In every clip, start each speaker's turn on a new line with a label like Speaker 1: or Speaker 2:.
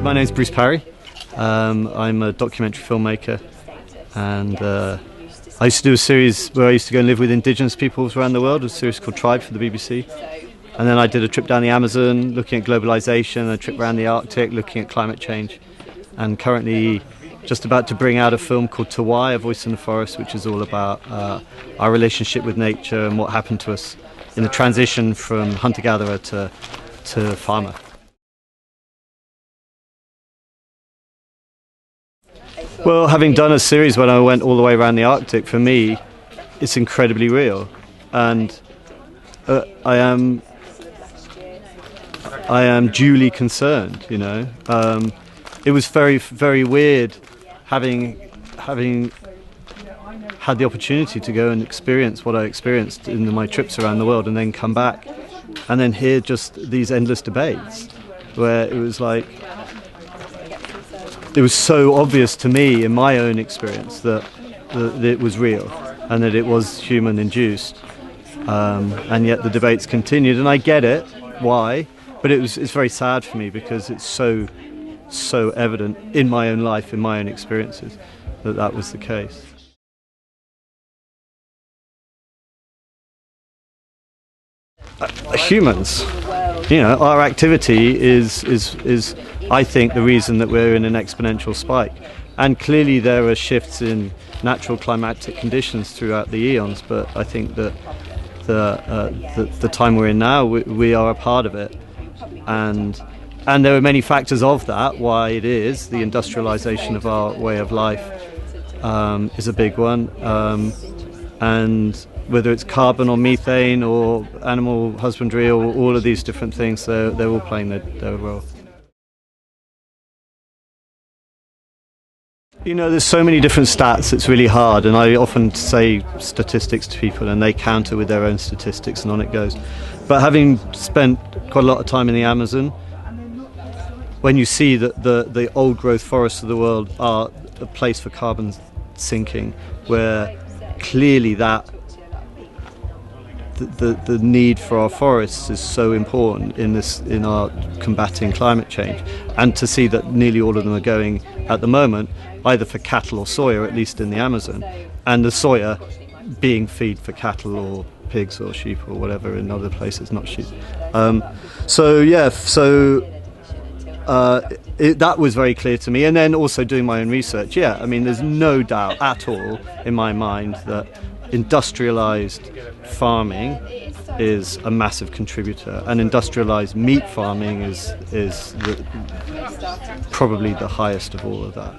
Speaker 1: My name's Bruce Parry. I'm a documentary filmmaker, and I used to do a series where I used to go and live with indigenous peoples around the world, a series called Tribe for the BBC. And then I did a trip down the Amazon looking at globalization, a trip around the Arctic looking at climate change, and currently just about to bring out a film called Tawai, A Voice in the Forest, which is all about our relationship with nature and what happened to us in the transition from hunter-gatherer to farmer. Well, having done a series when I went all the way around the Arctic, for me, it's incredibly real, and I am duly concerned. You know, it was very, very weird having had the opportunity to go and experience what I experienced in my trips around the world, and then come back and then hear just these endless debates where it was like, it was so obvious to me in my own experience that it was real and that it was human induced, and yet the debates continued, and I get it why, but it's very sad for me because it's so evident in my own life, in my own experiences, that was the case. Humans, you know, our activity is I think the reason that we're in an exponential spike, and clearly there are shifts in natural climatic conditions throughout the eons, but I think that the time we're in now, we are a part of it, and there are many factors of that why it is. The industrialization of our way of life is a big one, and whether it's carbon or methane or animal husbandry or all of these different things, they're all playing their role. You know, there's so many different stats, it's really hard, and I often say statistics to people and they counter with their own statistics, and on it goes. But having spent quite a lot of time in the Amazon, when you see that the old growth forests of the world are a place for carbon sinking, where clearly the need for our forests is so important in our combating climate change, and to see that nearly all of them are going at the moment either for cattle or soya, at least in the Amazon, and the soya being feed for cattle or pigs or sheep or whatever in other places, not sheep. That was very clear to me, and then also doing my own research. Yeah, I mean, there's no doubt at all in my mind that industrialized farming is a massive contributor, and industrialized meat farming is probably the highest of all of that.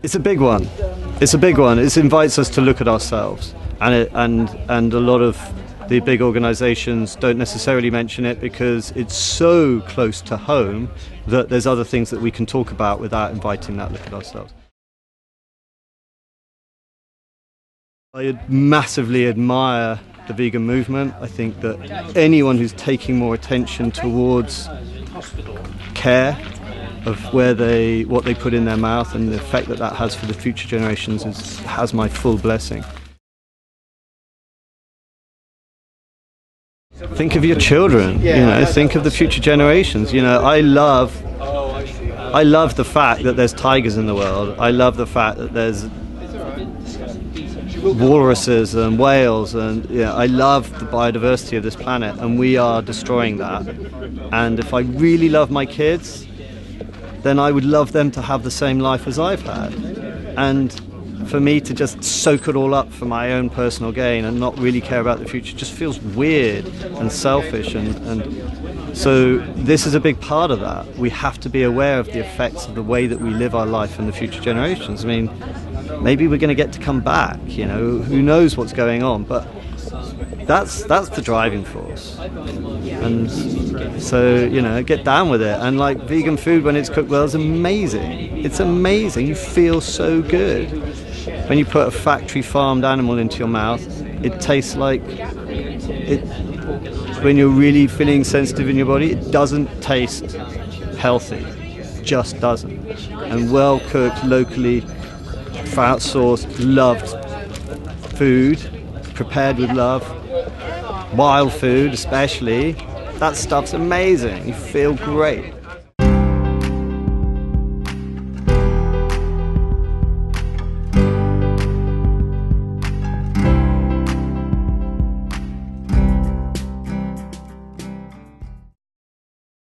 Speaker 1: It's a big one. It's a big one. It invites us to look at ourselves, and a lot of the big organisations don't necessarily mention it because it's so close to home that there's other things that we can talk about without inviting that look at ourselves. I massively admire the vegan movement. I think that anyone who's taking more attention towards care of what they put in their mouth and the effect that has for the future generations has my full blessing. Think of your children, you know, think of the future generations. You know, I love the fact that there's tigers in the world. I love the fact that there's walruses and whales, and you know, I love the biodiversity of this planet, and we are destroying that. And if I really love my kids, then I would love them to have the same life as I've had. And for me to just soak it all up for my own personal gain and not really care about the future just feels weird and selfish, and so this is a big part of that. We have to be aware of the effects of the way that we live our life in the future generations. I mean, maybe we're going to get to come back, you know, who knows what's going on, but that's the driving force. And so, you know, get down with it. And like, vegan food when it's cooked well is amazing. It's amazing. You feel so good. When you put a factory farmed animal into your mouth, it tastes like it. When you're really feeling sensitive in your body, it doesn't taste healthy. It just doesn't. And well cooked, locally outsourced, loved food, prepared with love, wild food especially, that stuff's amazing. You feel great.